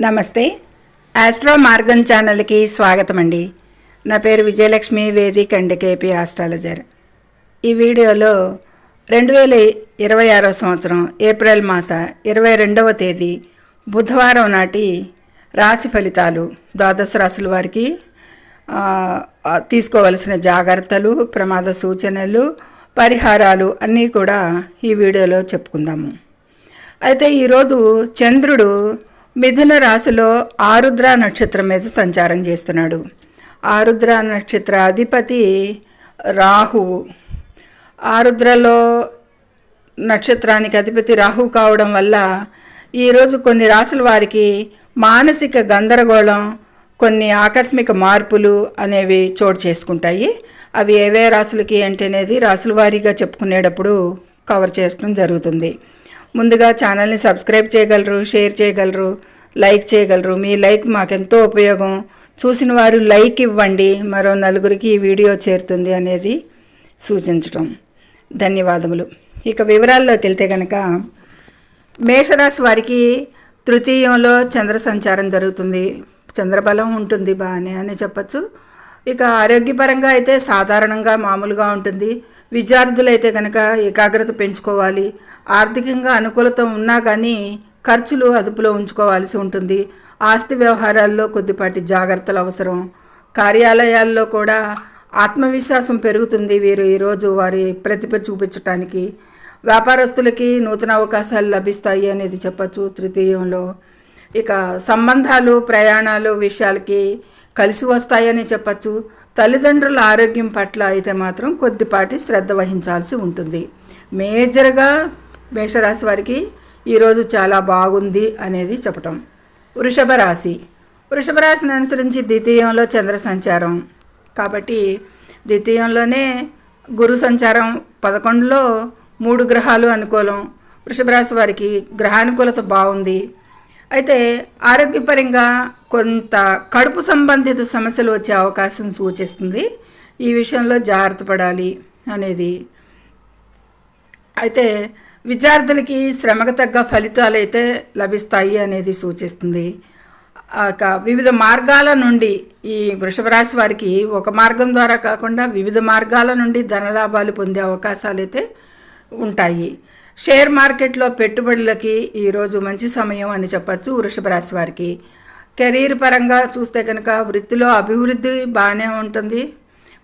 నమస్తే. ఆస్ట్రో మార్గం ఛానల్కి స్వాగతం అండి. నా పేరు Vijayalakshmi, Vedic and KP astrologer. ఈ వీడియోలో 2026 సంవత్సరం ఏప్రిల్ మాస 22వ తేదీ బుధవారం నాటి రాశి ఫలితాలు, ద్వాదశ రాశుల వారికి తీసుకోవలసిన జాగ్రత్తలు, ప్రమాద సూచనలు, పరిహారాలు అన్నీ కూడా ఈ వీడియోలో చెప్పుకుందాము. అయితే ఈరోజు చంద్రుడు మిథున రాశిలో ఆరుద్ర నక్షత్రం మీద సంచారం చేస్తున్నాడు. ఆరుద్ర నక్షత్ర అధిపతి రాహువు. ఆరుద్రలో నక్షత్రానికి అధిపతి రాహువు కావడం వల్ల ఈరోజు కొన్ని రాశుల వారికి మానసిక గందరగోళం, కొన్ని ఆకస్మిక మార్పులు అనేవి చోటు చేసుకుంటాయి. అవి ఏవే రాశులకి అంటేనేది రాశుల వారీగా చెప్పుకునేటప్పుడు కవర్ చేయడం జరుగుతుంది. ముందుగా ఛానల్ని సబ్స్క్రైబ్ చేయగలరు, షేర్ చేయగలరు, లైక్ చేయగలరు. మీ లైక్ మాకెంతో ఉపయోగం. చూసిన వారు లైక్ ఇవ్వండి, మరో నలుగురికి ఈ వీడియో చేరుతుంది అనేది సూచించడం. ధన్యవాదములు. ఇక వివరాల్లోకి వెళ్తే కనుక మేషరాశి వారికి తృతీయంలో చంద్ర సంచారం జరుగుతుంది. చంద్రబలం ఉంటుంది, బాగానే అని చెప్పచ్చు. ఇక ఆరోగ్యపరంగా అయితే సాధారణంగా మామూలుగా ఉంటుంది. విద్యార్థులైతే కనుక ఏకాగ్రత పెంచుకోవాలి. ఆర్థికంగా అనుకూలత ఉన్నా కానీ ఖర్చులు అదుపులో ఉంచుకోవాల్సి ఉంటుంది. ఆస్తి వ్యవహారాల్లో కొద్దిపాటి జాగ్రత్తలు అవసరం. కార్యాలయాల్లో కూడా ఆత్మవిశ్వాసం పెరుగుతుంది. వీరు ఈరోజు వారి ప్రతిభ చూపించడానికి. వ్యాపారస్తులకి నూతన అవకాశాలు లభిస్తాయి అనేది చెప్పచ్చు తృతీయంలో. ఇక సంబంధాలు, ప్రయాణాలు విషయాలకి కలిసి వస్తాయని చెప్పచ్చు. తల్లిదండ్రుల ఆరోగ్యం పట్ల అయితే మాత్రం కొద్దిపాటి శ్రద్ధ వహించాల్సి ఉంటుంది. మేజర్గా మేషరాశి వారికి ఈరోజు చాలా బాగుంది అనేది చెప్పటం. వృషభ రాశిని అనుసరించి ద్వితీయంలో చంద్ర సంచారం కాబట్టి ద్వితీయంలోనే గురు సంచారం, 11లో 3 గ్రహాలు అనుకూలం. వృషభ రాశి వారికి గ్రహానుకూలత బాగుంది. అయితే ఆరోగ్యపరంగా కొంత కడుపు సంబంధిత సమస్యలు వచ్చే అవకాశం సూచిస్తుంది. ఈ విషయంలో జాగ్రత్త పడాలి అనేది. అయితే విద్యార్థులకి శ్రమకు తగ్గ ఫలితాలు అయితే లభిస్తాయి అనేది సూచిస్తుంది. వివిధ మార్గాల నుండి ఈ వృషభ రాశి వారికి ఒక మార్గం ద్వారా కాకుండా వివిధ మార్గాల నుండి ధనలాభాలు పొందే అవకాశాలు అయితే ఉంటాయి. షేర్ మార్కెట్లో పెట్టుబడులకి ఈరోజు మంచి సమయం అని చెప్పచ్చు వృషభ రాశి వారికి. కెరీర్ పరంగా చూస్తే కనుక వృత్తిలో అభివృద్ధి బాగానే ఉంటుంది.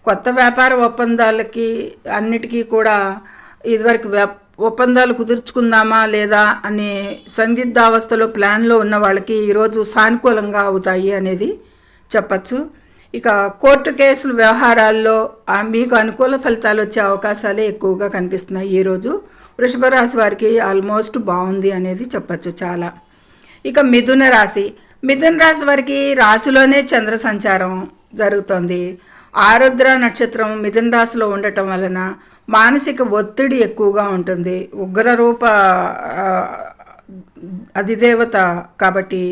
కొత్త వ్యాపార ఒప్పందాలకి అన్నిటికీ కూడా ఇదివరకు ఒప్పందాలు కుదుర్చుకుందామా లేదా అనే సందిగ్ధావస్థలో ప్లాన్లో ఉన్న వాళ్ళకి ఈరోజు సానుకూలంగా అవుతాయి అనేది చెప్పచ్చు. ఇక కోర్టు కేసుల వ్యవహారాల్లో మీకు అనుకూల ఫలితాలు వచ్చే అవకాశాలే ఎక్కువగా కనిపిస్తున్నాయి. ఈరోజు వృషభ రాశి వారికి ఆల్మోస్ట్ బాగుంది అనేది చెప్పచ్చు చాలా. ఇక మిథున రాశి వారికి రాశిలోనే చంద్ర సంచారం జరుగుతోంది. ఆరుద్ర నక్షత్రం మిథున రాశిలో ఉండటం వలన మానసిక ఒత్తిడి ఎక్కువగా ఉంటుంది. ఉగ్రరూప అధిదేవత కాబట్టి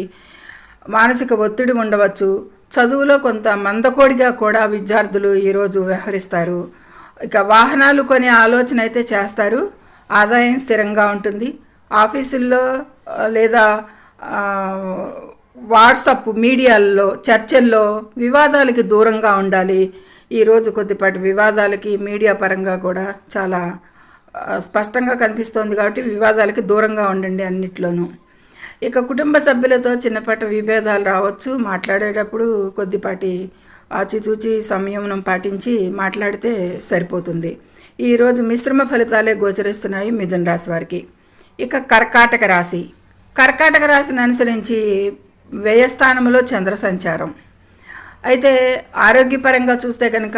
మానసిక ఒత్తిడి ఉండవచ్చు. చదువులో కొంత మందకోడిగా కూడా విద్యార్థులు ఈరోజు వ్యవహరిస్తారు. ఇక వాహనాలు కొనే ఆలోచన అయితే చేస్తారు. ఆదాయం స్థిరంగా ఉంటుంది. ఆఫీసుల్లో లేదా వాట్సాప్ మీడియాల్లో చర్చల్లో వివాదాలకి దూరంగా ఉండాలి. ఈరోజు కొద్దిపాటి వివాదాలకి మీడియా పరంగా కూడా చాలా స్పష్టంగా కనిపిస్తోంది కాబట్టి వివాదాలకి దూరంగా ఉండండి అన్నిట్లోనూ. ఇక కుటుంబ సభ్యులతో చిన్నపాటి విభేదాలు రావచ్చు. మాట్లాడేటప్పుడు కొద్దిపాటి ఆచితూచి సంయమనం పాటించి మాట్లాడితే సరిపోతుంది. ఈరోజు మిశ్రమ ఫలితాలే గోచరిస్తున్నాయి మిథున రాశి వారికి. ఇక కర్కాటక రాశిని అనుసరించి వ్యయస్థానంలో చంద్ర సంచారం. అయితే ఆరోగ్యపరంగా చూస్తే కనుక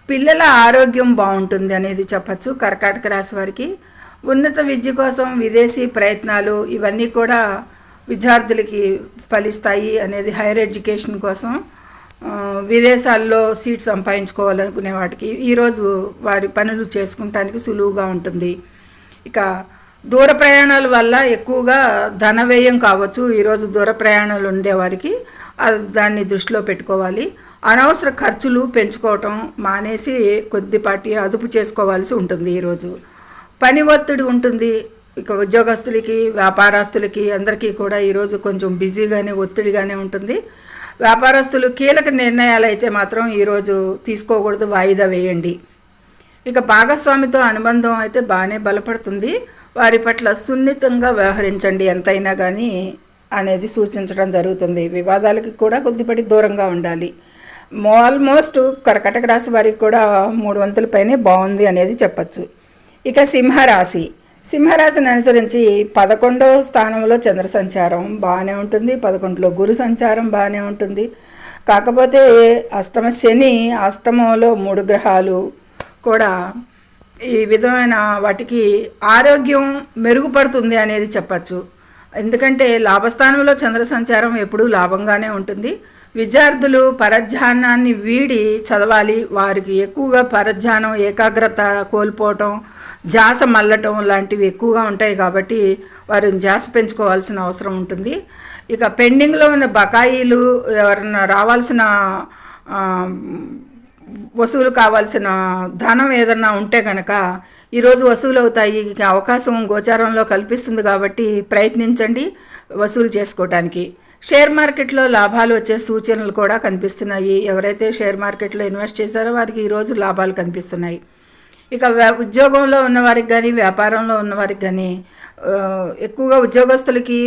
పిల్లల ఆరోగ్యం బాగుంటుంది అనేది చెప్పచ్చు కర్కాటక రాశి వారికి. ఉన్నత విద్య కోసం విదేశీ ప్రయత్నాలు ఇవన్నీ కూడా విద్యార్థులకి ఫలిస్తాయి అనేది. హైయర్ ఎడ్యుకేషన్ కోసం విదేశాల్లో సీట్ సంపాదించుకోవాలనుకునే వాటికి ఈరోజు వారి పనులు చేసుకుంటానికి సులువుగా ఉంటుంది. ఇక దూర ప్రయాణాల వల్ల ఎక్కువగా ధన వ్యయం కావచ్చు. ఈరోజు దూర ప్రయాణాలు ఉండేవారికి దాన్ని దృష్టిలో పెట్టుకోవాలి. అనవసర ఖర్చులు పెంచుకోవటం మానేసి కొద్దిపాటి అదుపు చేసుకోవాల్సి ఉంటుంది. ఈరోజు పని ఒత్తిడి ఉంటుంది. ఇక ఉద్యోగస్తులకి, వ్యాపారస్తులకి అందరికీ కూడా ఈరోజు కొంచెం బిజీగానే, ఒత్తిడిగానే ఉంటుంది. వ్యాపారస్తులు కీలక నిర్ణయాలు అయితే మాత్రం ఈరోజు తీసుకోకూడదు, వాయిదా వేయండి. ఇక భాగస్వామితో అనుబంధం అయితే బాగానే బలపడుతుంది. వారి పట్ల సున్నితంగా వ్యవహరించండి ఎంతైనా కానీ అనేది సూచించడం జరుగుతుంది. వివాదాలకి కూడా కొద్దిపడి దూరంగా ఉండాలి. ఆల్మోస్ట్ కర్కటక రాశి వారికి కూడా 3 వంతుల పైనే బాగుంది అనేది చెప్పచ్చు. ఇక సింహరాశి, సింహరాశిని అనుసరించి 11వ స్థానంలో చంద్ర సంచారం బాగానే ఉంటుంది, 11లో గురు సంచారం బాగానే ఉంటుంది. కాకపోతే అష్టమ శని, అష్టమంలో 3 గ్రహాలు కూడా ఈ విధమైన వాటికి ఆరోగ్యం మెరుగుపడుతుంది అనేది చెప్పచ్చు. ఎందుకంటే లాభస్థానంలో చంద్ర సంచారం ఎప్పుడూ లాభంగానే ఉంటుంది. విద్యార్థులు పరధ్యానాన్ని వీడి చదవాలి. వారికి ఎక్కువగా పరధ్యానం, ఏకాగ్రత కోల్పోవటం, ధ్యాస మళ్ళటం లాంటివి ఎక్కువగా ఉంటాయి. కాబట్టి వారు ధ్యాస పెంచుకోవాల్సిన అవసరం ఉంటుంది. ఇక పెండింగ్లో ఉన్న బకాయిలు, ఎవరన్నా రావాల్సిన వసూలు కావాల్సిన ధనం ఏదన్నా ఉంటే కనుక ఈరోజు వసూలు అవుతాయి. అవకాశం గోచారంలో కల్పిస్తుంది కాబట్టి ప్రయత్నించండి వసూలు చేసుకోవడానికి. షేర్ మార్కెట్లో లాభాలు వచ్చే సూచనలు కూడా కనిపిస్తున్నాయి. ఎవరైతే షేర్ మార్కెట్లో ఇన్వెస్ట్ చేశారో వారికి ఈరోజు లాభాలు కనిపిస్తున్నాయి. ఇక ఉద్యోగంలో ఉన్నవారికి కానీ, వ్యాపారంలో ఉన్నవారికి కానీ, ఎక్కువగా ఉద్యోగస్తులకి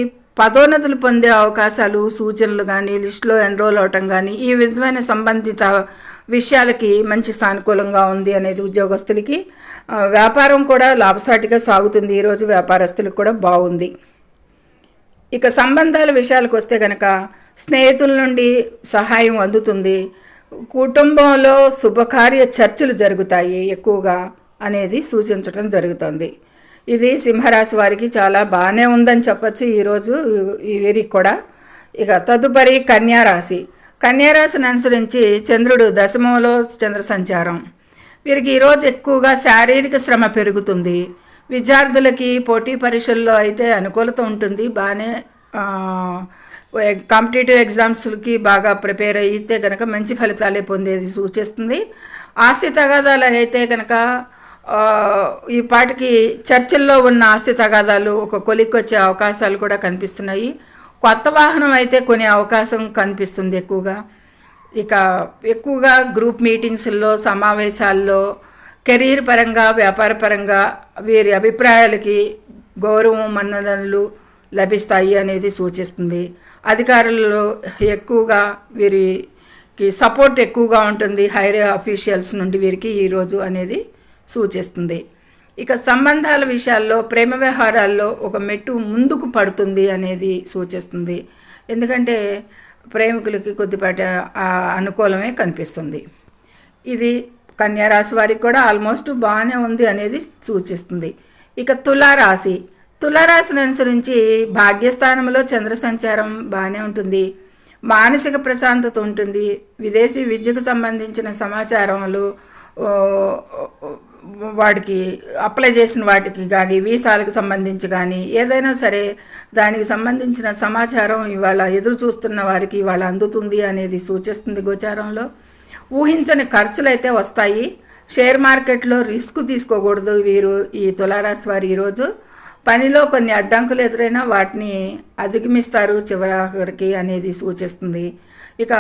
పదోన్నతులు పొందే అవకాశాలు, సూచనలు కానీ, లిస్టులో ఎన్రోల్ అవటం కానీ, ఈ విధమైన సంబంధిత విషయాలకి మంచి సానుకూలంగా ఉంది అనేది ఉద్యోగస్తులకి. వ్యాపారం కూడా లాభసాటిగా సాగుతుంది. ఈరోజు వ్యాపారస్తులకు కూడా బాగుంది. ఇక సంబంధాల విషయాలకు వస్తే కనుక స్నేహితుల నుండి సహాయం అందుతుంది. కుటుంబంలో శుభకార్య చర్చలు జరుగుతాయి ఎక్కువగా అనేది సూచించడం జరుగుతుంది. ఇది సింహరాశి వారికి చాలా బాగానే ఉందని చెప్పచ్చు ఈరోజు వీరికి కూడా. ఇక తదుపరి కన్యారాశి, కన్యారాశిని అనుసరించి చంద్రుడు దశమంలో చంద్ర సంచారం. వీరికి ఈరోజు ఎక్కువగా శారీరక శ్రమ పెరుగుతుంది. విద్యార్థులకి పోటీ పరీక్షల్లో అయితే అనుకూలత ఉంటుంది. బాగానే కాంపిటేటివ్ ఎగ్జామ్స్కి బాగా ప్రిపేర్ అయితే కనుక మంచి ఫలితాలే పొందేది సూచిస్తుంది. ఆస్తి తగాదాలు అయితే కనుక ఈ పాటికి చర్చల్లో ఉన్న ఆస్తి తగాదాలు ఒక కొలిక్కి వచ్చే అవకాశాలు కూడా కనిపిస్తున్నాయి. కొత్త వాహనం అయితే కొనే అవకాశం కనిపిస్తుంది ఎక్కువగా. ఇక ఎక్కువగా గ్రూప్ మీటింగ్స్లో, సమావేశాల్లో, కెరీర్ పరంగా, వ్యాపార పరంగా వీరి అభిప్రాయాలకి గౌరవం, మన్ననలు లభిస్తాయి అనేది సూచిస్తుంది. అధికారులు ఎక్కువగా వీరికి సపోర్ట్ ఎక్కువగా ఉంటుంది హైర్ అఫీషియల్స్ నుండి వీరికి ఈరోజు అనేది సూచిస్తుంది. ఇక సంబంధాల విషయాల్లో, ప్రేమ వ్యవహారాల్లో ఒక మెట్టు ముందుకు పడుతుంది అనేది సూచిస్తుంది. ఎందుకంటే ప్రేమికులకి కొద్దిపాటి అనుకూలమే కనిపిస్తుంది. ఇది కన్యారాశి వారికి కూడా ఆల్మోస్ట్ బాగానే ఉంది అనేది సూచిస్తుంది. ఇక తులారాశి, తులారాశిని అనుసరించి భాగ్యస్థానంలో చంద్ర సంచారం బాగానే ఉంటుంది. మానసిక ప్రశాంతత ఉంటుంది. విదేశీ విద్యకు సంబంధించిన సమాచారాలు, వాటికి అప్లై చేసిన వాటికి కానీ, వీసాలకు సంబంధించి కానీ ఏదైనా సరే దానికి సంబంధించిన సమాచారం ఇవాళ ఎదురు చూస్తున్న వారికి ఇవాళ అందుతుంది అనేది సూచిస్తుంది గోచారంలో. ఊహించని ఖర్చులు అయితే వస్తాయి. షేర్ మార్కెట్లో రిస్క్ తీసుకోకూడదు వీరు, ఈ తులారాశి వారు ఈరోజు. పనిలో కొన్ని అడ్డంకులు ఎదురైనా వాటిని అధిగమిస్తారు చివరికి అనేది సూచిస్తుంది. ఇక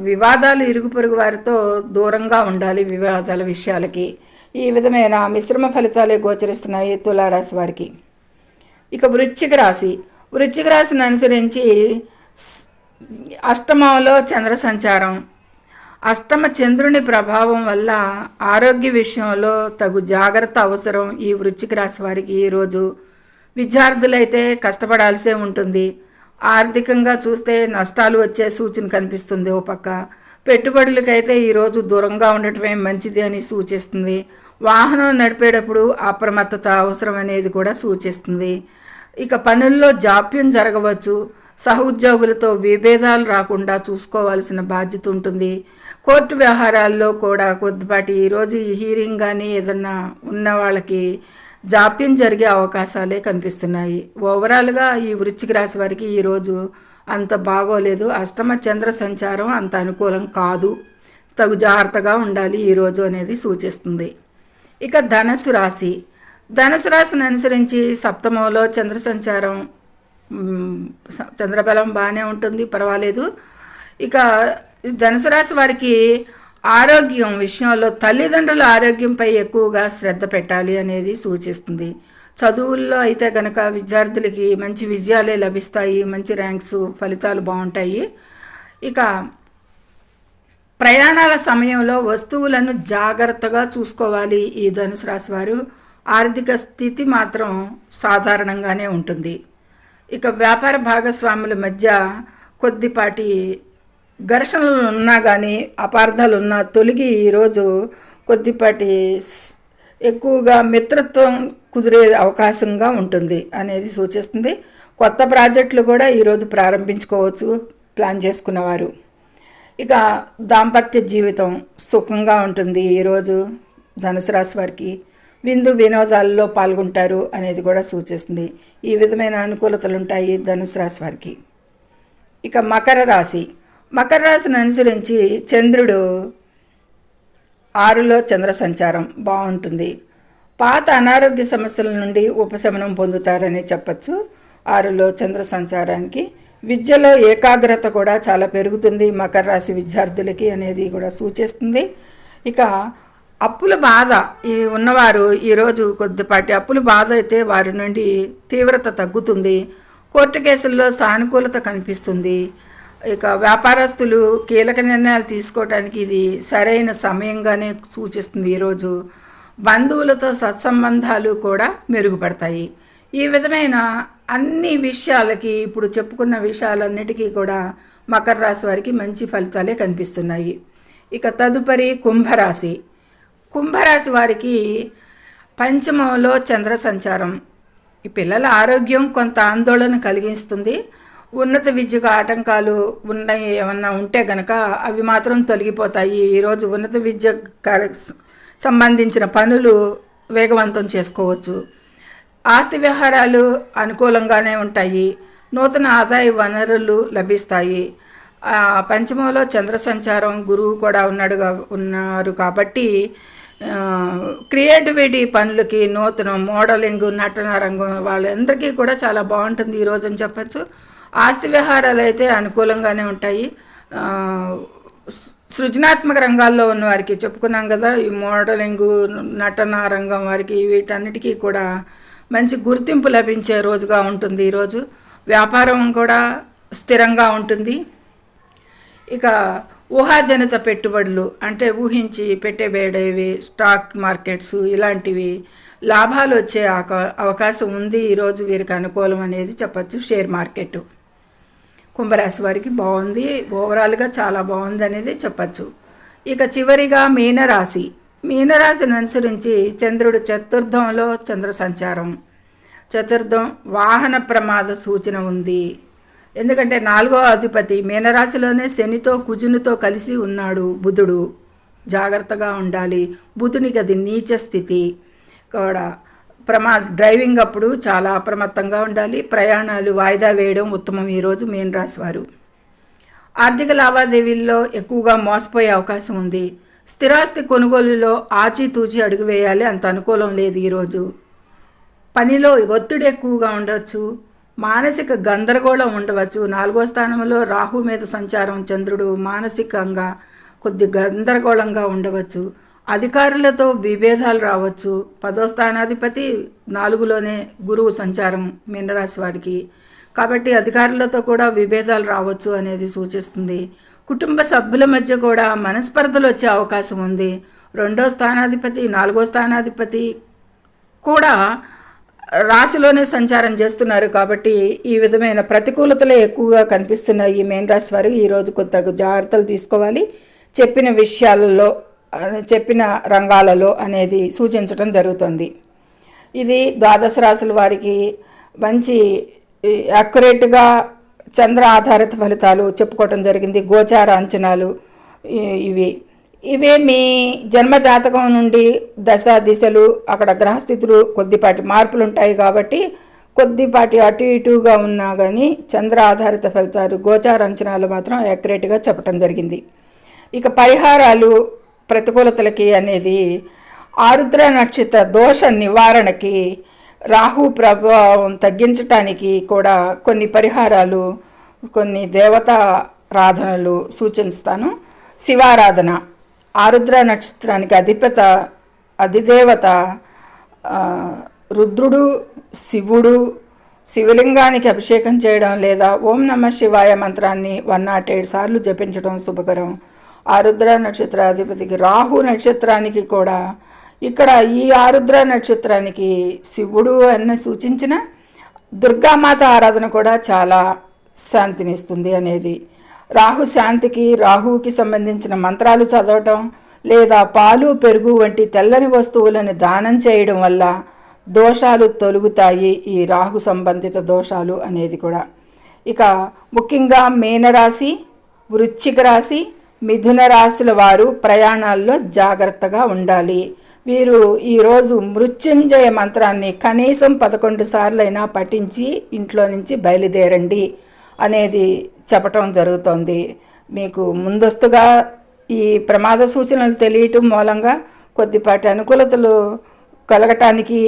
వివాదాలు, ఇరుగు పొరుగు వారితో దూరంగా ఉండాలి వివాదాల విషయాలకి. ఈ విధమైన మిశ్రమ ఫలితాలే గోచరిస్తున్నాయి తులారాశి వారికి. ఇక వృశ్చిక రాశి, వృశ్చిక రాశిని అనుసరించి అష్టమంలో చంద్ర సంచారం. అష్టమ చంద్రుని ప్రభావం వల్ల ఆరోగ్య విషయంలో తగు జాగ్రత్త అవసరం ఈ వృశ్చిక రాశి వారికి ఈరోజు. విద్యార్థులైతే కష్టపడాల్సే ఉంటుంది. ఆర్థికంగా చూస్తే నష్టాలు వచ్చే సూచన కనిపిస్తుంది. ఓ పక్క పెట్టుబడులకైతే ఈరోజు దూరంగా ఉండటమే మంచిది అని సూచిస్తుంది. వాహనం నడిపేటప్పుడు అప్రమత్తత అవసరం అనేది కూడా సూచిస్తుంది. ఇక పనుల్లో జాప్యం జరగవచ్చు. సహోద్యోగులతో విభేదాలు రాకుండా చూసుకోవాల్సిన బాధ్యత ఉంటుంది. కోర్టు వ్యవహారాల్లో కూడా కొద్దిపాటి ఈరోజు హీరింగ్ కానీ ఏదన్నా ఉన్న వాళ్ళకి జాప్యం జరిగే అవకాశాలే కనిపిస్తున్నాయి. ఓవరాల్గా ఈ వృశ్చిక రాశి వారికి ఈరోజు అంత బాగోలేదు. అష్టమ చంద్ర సంచారం అంత అనుకూలం కాదు. తగు జాగ్రత్తగా ఉండాలి ఈరోజు అనేది సూచిస్తుంది. ఇక ధనస్సు రాశి, ధనుసు రాశిని అనుసరించి సప్తమంలో చంద్ర సంచారం, చంద్రబలం బాగానే ఉంటుంది, పర్వాలేదు. ఇక ధనుసు రాశి వారికి ఆరోగ్యం విషయంలో తల్లిదండ్రుల ఆరోగ్యంపై ఎక్కువగా శ్రద్ధ పెట్టాలి అనేది సూచిస్తుంది. చదువుల్లో అయితే కనుక విద్యార్థులకి మంచి విజయాలే లభిస్తాయి, మంచి ర్యాంక్స్, ఫలితాలు బాగుంటాయి. ఇక ప్రయాణాల సమయంలో వస్తువులను జాగ్రత్తగా చూసుకోవాలి ఈ ధనుసు రాశి వారు. ఆర్థిక స్థితి మాత్రం సాధారణంగానే ఉంటుంది. ఇక వ్యాపార భాగస్వాముల మధ్య కొద్దిపాటి ఘర్షణలు ఉన్నా కానీ, అపార్థాలు ఉన్నా తొలగి ఈరోజు కొద్దిపాటి ఎక్కువగా మిత్రత్వం కుదిరే అవకాశంగా ఉంటుంది అనేది సూచిస్తుంది. కొత్త ప్రాజెక్టులు కూడా ఈరోజు ప్రారంభించుకోవచ్చు ప్లాన్ చేసుకున్నవారు. ఇక దాంపత్య జీవితం సుఖంగా ఉంటుంది ఈరోజు ధనుసు రాశి వారికి. విందు వినోదాల్లో పాల్గొంటారు అనేది కూడా సూచిస్తుంది. ఈ విధమైన అనుకూలతలు ఉంటాయి ధనుసు రాశి వారికి. ఇక మకర రాశి. మకర రాశిని అనుసరించి చంద్రుడు 6లో చంద్ర సంచారం బాగుంటుంది. పాత అనారోగ్య సమస్యల నుండి ఉపశమనం పొందుతారని చెప్పచ్చు 6లో చంద్ర సంచారానికి. విద్యలో ఏకాగ్రత కూడా చాలా పెరుగుతుంది మకర రాశి విద్యార్థులకి అనేది కూడా సూచిస్తుంది. ఇక అప్పుల బాధ ఉన్నవారు ఈరోజు కొద్దిపాటి అప్పుల బాధ అయితే వారి నుండి తీవ్రత తగ్గుతుంది. కోర్టు కేసుల్లో సానుకూలత కనిపిస్తుంది. ఇక వ్యాపారస్తులు కీలక నిర్ణయాలు తీసుకోవడానికి ఇది సరైన సమయంగానే సూచిస్తుంది. ఈరోజు బంధువులతో సత్సంబంధాలు కూడా మెరుగుపడతాయి. ఈ విధమైన అన్ని విషయాలకి, ఇప్పుడు చెప్పుకున్న విషయాలన్నిటికీ కూడా మకర రాశి వారికి మంచి ఫలితాలే కనిపిస్తున్నాయి. ఇక తదుపరి కుంభరాశి. కుంభరాశి వారికి పంచమంలో చంద్ర సంచారం ఈ పిల్లల ఆరోగ్యం కొంత ఆందోళన కలిగిస్తుంది. ఉన్నత విద్యకు ఆటంకాలు ఉన్నాయి ఏమన్నా ఉంటే గనక అవి మాత్రం తొలగిపోతాయి. ఈరోజు ఉన్నత విద్య సంబంధించిన పనులు వేగవంతం చేసుకోవచ్చు. ఆస్తి వ్యవహారాలు అనుకూలంగానే ఉంటాయి. నూతన ఆదాయ వనరులు లభిస్తాయి. పంచమంలో చంద్ర సంచారం, గురువు కూడా ఉన్నారు కాబట్టి క్రియేటివిటీ పనులకి, నూతన మోడలింగ్, నటన రంగం వాళ్ళందరికీ కూడా చాలా బాగుంటుంది ఈరోజు అని చెప్పచ్చు. ఆస్తి వ్యవహారాలు అయితే అనుకూలంగానే ఉంటాయి. సృజనాత్మక రంగాల్లో ఉన్న వారికి చెప్పుకున్నాం కదా, ఈ మోడలింగ్, నటన రంగం వారికి వీటన్నిటికీ కూడా మంచి గుర్తింపు లభించే రోజుగా ఉంటుంది ఈరోజు. వ్యాపారం కూడా స్థిరంగా ఉంటుంది. ఇక ఊహాజనిత పెట్టుబడులు అంటే ఊహించి పెట్టబడేవి, స్టాక్ మార్కెట్స్ ఇలాంటివి లాభాలు వచ్చే అవకాశం ఉంది ఈరోజు వీరికి అనుకూలం అనేది చెప్పచ్చు. షేర్ మార్కెట్ కుంభరాశి వారికి బాగుంది, ఓవరాల్గా చాలా బాగుంది అనేది చెప్పచ్చు. ఇక చివరిగా మీనరాశి. మీనరాశిని అనుసరించి చంద్రుడు చతుర్థంలో చంద్ర సంచారం. చతుర్థం వాహన ప్రమాద సూచన ఉంది. ఎందుకంటే 4వ అధిపతి మీనరాశిలోనే శనితో కుజునితో కలిసి ఉన్నాడు బుధుడు. జాగ్రత్తగా ఉండాలి. బుధునికి అది నీచ స్థితి కూడా. డ్రైవింగ్ అప్పుడు చాలా అప్రమత్తంగా ఉండాలి. ప్రయాణాలు వాయిదా వేయడం ఉత్తమం ఈరోజు మీనరాశి వారు. ఆర్థిక లావాదేవీల్లో ఎక్కువగా మోసపోయే అవకాశం ఉంది. స్థిరాస్తి కొనుగోలులో ఆచితూచి అడుగు వేయాలి, అంత అనుకూలం లేదు ఈరోజు. పనిలో ఒత్తిడి ఎక్కువగా ఉండవచ్చు. మానసిక గందరగోళం ఉండవచ్చు. 4వ స్థానంలో రాహు మీద సంచారం చంద్రుడు మానసికంగా కొద్ది గందరగోళంగా ఉండవచ్చు. అధికారులతో విభేదాలు రావచ్చు. 10వ స్థానాధిపతి 4లోనే గురువు సంచారం మీనరాశి వారికి. కాబట్టి అధికారులతో కూడా విభేదాలు రావచ్చు అనేది సూచిస్తుంది. కుటుంబ సభ్యుల మధ్య కూడా మనస్పర్ధలు వచ్చే అవకాశం ఉంది. 2వ స్థానాధిపతి 4వ స్థానాధిపతి కూడా రాశిలోనే సంచారం చేస్తున్నారు కాబట్టి ఈ విధమైన ప్రతికూలతలే ఎక్కువగా కనిపిస్తున్నాయి మీనరాశి వారు. ఈరోజు కొత్త జాగ్రత్తలు తీసుకోవాలి. చెప్పిన విషయాలలో, చెప్పిన రంగాలలో అనేది సూచించడం జరుగుతుంది. ఇది ద్వాదశ రాశుల వారికి మంచి యాక్యురేట్గా చంద్ర ఆధారిత ఫలితాలు చెప్పుకోవటం జరిగింది. గోచార అంచనాలు ఇవే మీ జన్మ జాతకం నుండి దశ దిశలు, అక్కడ గ్రహస్థితులు కొద్దిపాటి మార్పులు ఉంటాయి కాబట్టి కొద్దిపాటి అటు ఇటుగా ఉన్నా కానీ చంద్ర ఆధారిత ఫలితాలు, గోచార అంచనాలు మాత్రం యాక్యురేట్గా చెప్పడం జరిగింది. ఇక పరిహారాలు ప్రతికూలతలకి అనేది ఆరుద్ర నక్షత్ర దోష నివారణకి, రాహు ప్రభావం తగ్గించటానికి కూడా కొన్ని పరిహారాలు, కొన్ని దేవతారాధనలు సూచిస్తాను. శివారాధన. ఆరుద్ర నక్షత్రానికి అధిదేవత రుద్రుడు, శివుడు. శివలింగానికి అభిషేకం చేయడం లేదా ఓం నమః శివాయ మంత్రాన్ని 108 సార్లు జపించడం శుభకరం. ఆరుద్ర నక్షత్రాధిపతికి రాహు నక్షత్రానికి కూడా ఇక్కడ ఈ ఆరుద్ర నక్షత్రానికి శివుడు అన్న సూచించిన దుర్గామాత ఆరాధన కూడా చాలా శాంతినిస్తుంది అనేది. రాహు శాంతికి, రాహువుకి సంబంధించిన మంత్రాలు చదవటం లేదా పాలు, పెరుగు వంటి తెల్లని వస్తువులను దానం చేయడం వల్ల దోషాలు తొలగుతాయి. ఈ రాహు సంబంధిత దోషాలు అనేది కూడా. ఇక ముఖ్యంగా మీనరాశి, వృశ్చిక రాశి, మిథున రాశుల వారు ప్రయాణాల్లో జాగ్రత్తగా ఉండాలి. వీరు ఈరోజు మృత్యుంజయ మంత్రాన్ని కనీసం 11 సార్లైనా పఠించి ఇంట్లో నుంచి బయలుదేరండి అనేది చెప్పటం జరుగుతోంది. మీకు ముందస్తుగా ఈ ప్రమాద సూచనలు తెలియటం మూలంగా కొద్దిపాటి అనుకూలతలు కలగటానికి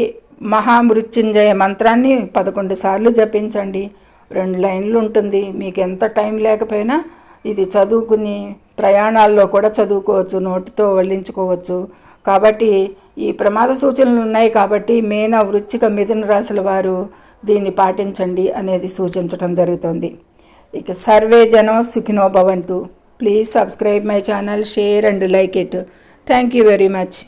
మహామృత్యుంజయ మంత్రాన్ని 11 సార్లు జపించండి. 2 లైన్లు ఉంటుంది. మీకు ఎంత టైం లేకపోయినా ఇది చదువుకుని ప్రయాణాల్లో కూడా చదువుకోవచ్చు, నోటితో వల్లించుకోవచ్చు. కాబట్టి ఈ ప్రమాద సూచనలు ఉన్నాయి కాబట్టి మీన, వృశ్చిక, మిథున రాశుల వారు దీన్ని పాటించండి అనేది సూచించడం జరుగుతుంది. ఇక సర్వే జనం సుఖినో భవంతు. Please subscribe my channel, share and like it. Thank you very much.